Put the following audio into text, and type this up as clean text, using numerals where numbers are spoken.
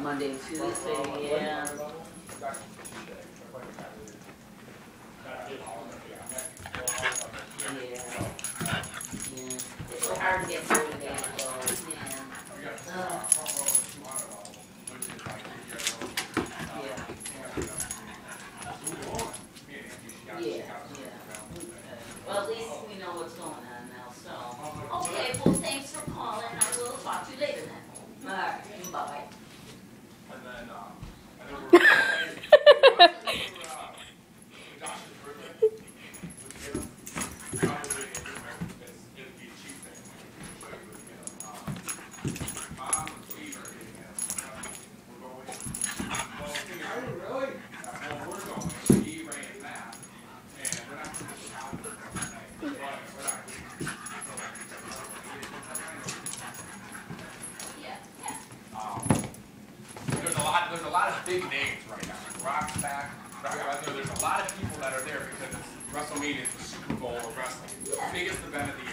Monday and Tuesday, yeah. It's so hard to get motivated though, yeah. Well, at least we know what's going on now, so. Okay, well, thanks for calling. I will talk to you later then. All right, bye-bye. And then, I know we're Josh's birthday. Probably it'd be a cheap thing. Show you what you get. Mom and Steve are getting it. We're going. Well, really? Well, we're going. He ran that. And we're not going to the calendar. There's a lot of big names right now. Rock's back. There's a lot of people that are there because it's WrestleMania is the Super Bowl of wrestling. The biggest event of the